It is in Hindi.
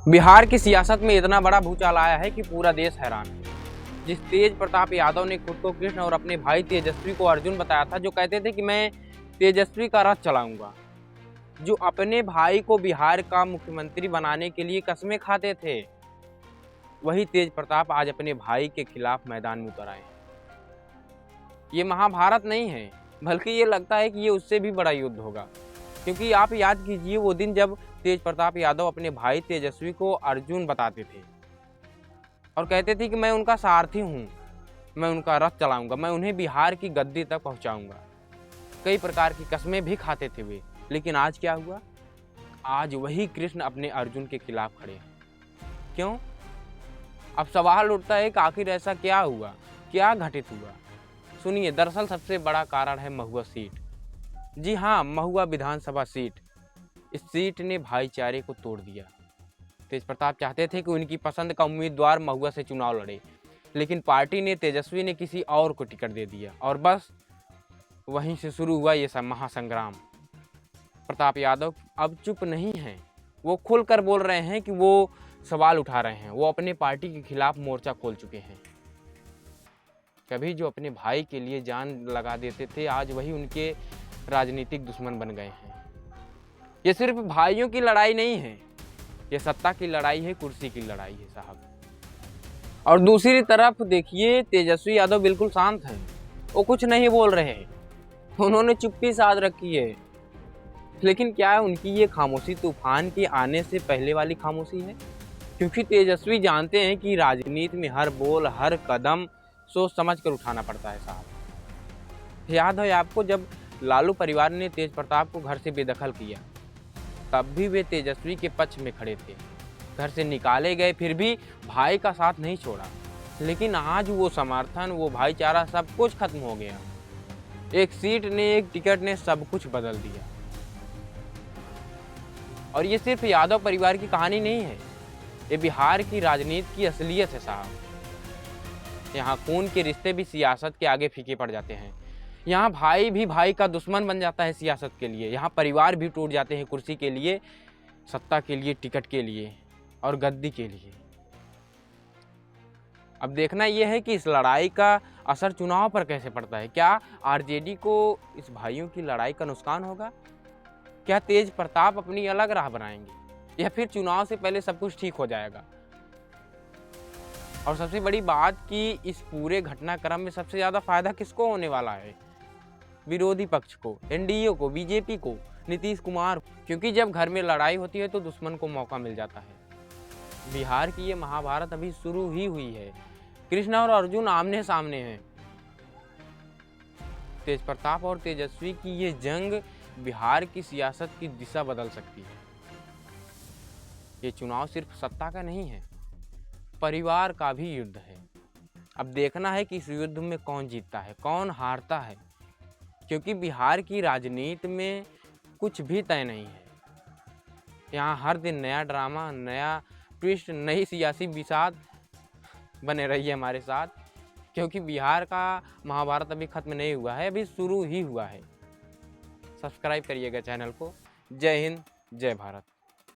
बिहार की सियासत में इतना बड़ा भूचाल आया है कि पूरा देश हैरान है। जिस तेज प्रताप यादव ने खुद को कृष्ण और अपने भाई तेजस्वी को अर्जुन बताया था, जो कहते थे कि मैं तेजस्वी का रथ चलाऊंगा, जो अपने भाई को बिहार का मुख्यमंत्री बनाने के लिए कस्में खाते थे, वही तेज प्रताप आज अपने भाई के खिलाफ मैदान में उतर आए हैं। ये महाभारत नहीं है, बल्कि ये लगता है कि ये उससे भी बड़ा युद्ध होगा। क्योंकि आप याद कीजिए वो दिन जब तेज प्रताप यादव अपने भाई तेजस्वी को अर्जुन बताते थे और कहते थे कि मैं उनका सारथी हूँ, मैं उनका रथ चलाऊंगा, मैं उन्हें बिहार की गद्दी तक पहुँचाऊंगा। कई प्रकार की कस्में भी खाते थे वे, लेकिन आज क्या हुआ? आज वही कृष्ण अपने अर्जुन के खिलाफ खड़े हैं। क्यों? अब सवाल उठता है कि आखिर ऐसा क्या हुआ, क्या घटित हुआ? सुनिए, दरअसल सबसे बड़ा कारण है महुआ सीट। जी हाँ, महुआ विधानसभा सीट। इस सीट ने भाईचारे को तोड़ दिया। तेज प्रताप चाहते थे कि उनकी पसंद का उम्मीदवार महुआ से चुनाव लड़े, लेकिन पार्टी ने, तेजस्वी ने किसी और को टिकट दे दिया और बस वहीं से शुरू हुआ ये सब महासंग्राम। प्रताप यादव अब चुप नहीं हैं, वो खुलकर बोल रहे हैं कि वो सवाल उठा रहे हैं, वो अपने पार्टी के खिलाफ मोर्चा खोल चुके हैं। कभी जो अपने भाई के लिए जान लगा देते थे, आज वही उनके राजनीतिक दुश्मन बन गए हैं। ये सिर्फ भाइयों की लड़ाई नहीं है, ये सत्ता की लड़ाई है, कुर्सी की लड़ाई है साहब। और दूसरी तरफ देखिए, तेजस्वी यादव बिल्कुल शांत हैं, वो कुछ नहीं बोल रहे हैं, उन्होंने चुप्पी साध रखी है। लेकिन क्या है उनकी ये खामोशी तूफान के आने से पहले वाली खामोशी है? क्योंकि तेजस्वी जानते हैं कि राजनीति में हर बोल, हर कदम सोच समझ कर उठाना पड़ता है साहब। याद है आपको, जब लालू परिवार ने तेज प्रताप को घर से बेदखल किया, तब भी वे तेजस्वी के पक्ष में खड़े थे। घर से निकाले गए, फिर भी भाई का साथ नहीं छोड़ा। लेकिन आज वो समर्थन, वो भाईचारा, सब कुछ खत्म हो गया। एक सीट ने, एक टिकट ने सब कुछ बदल दिया। और ये सिर्फ यादव परिवार की कहानी नहीं है, ये बिहार की राजनीति की असलियत है साहब। यहाँ खून के रिश्ते भी सियासत के आगे फीके पड़ जाते हैं। यहाँ भाई भी भाई का दुश्मन बन जाता है सियासत के लिए। यहाँ परिवार भी टूट जाते हैं कुर्सी के लिए, सत्ता के लिए, टिकट के लिए और गद्दी के लिए। अब देखना यह है कि इस लड़ाई का असर चुनाव पर कैसे पड़ता है। क्या आरजेडी को इस भाइयों की लड़ाई का नुकसान होगा? क्या तेज प्रताप अपनी अलग राह बनाएंगे, या फिर चुनाव से पहले सब कुछ ठीक हो जाएगा? और सबसे बड़ी बात कि इस पूरे घटनाक्रम में सबसे ज़्यादा फायदा किसको होने वाला है? विरोधी पक्ष को, एनडीए को, बीजेपी को, नीतीश कुमार। क्योंकि जब घर में लड़ाई होती है तो दुश्मन को मौका मिल जाता है। बिहार की ये महाभारत अभी शुरू ही हुई है। कृष्ण और अर्जुन आमने सामने हैं। तेज प्रताप और तेजस्वी की ये जंग बिहार की सियासत की दिशा बदल सकती है। ये चुनाव सिर्फ सत्ता का नहीं है, परिवार का भी युद्ध है। अब देखना है कि इस युद्ध में कौन जीतता है, कौन हारता है। क्योंकि बिहार की राजनीति में कुछ भी तय नहीं है। यहाँ हर दिन नया ड्रामा, नया ट्विस्ट, नई सियासी बिसात। बने रहिए हमारे साथ, क्योंकि बिहार का महाभारत अभी खत्म नहीं हुआ है, अभी शुरू ही हुआ है। सब्सक्राइब करिएगा चैनल को। जय हिंद, जय भारत।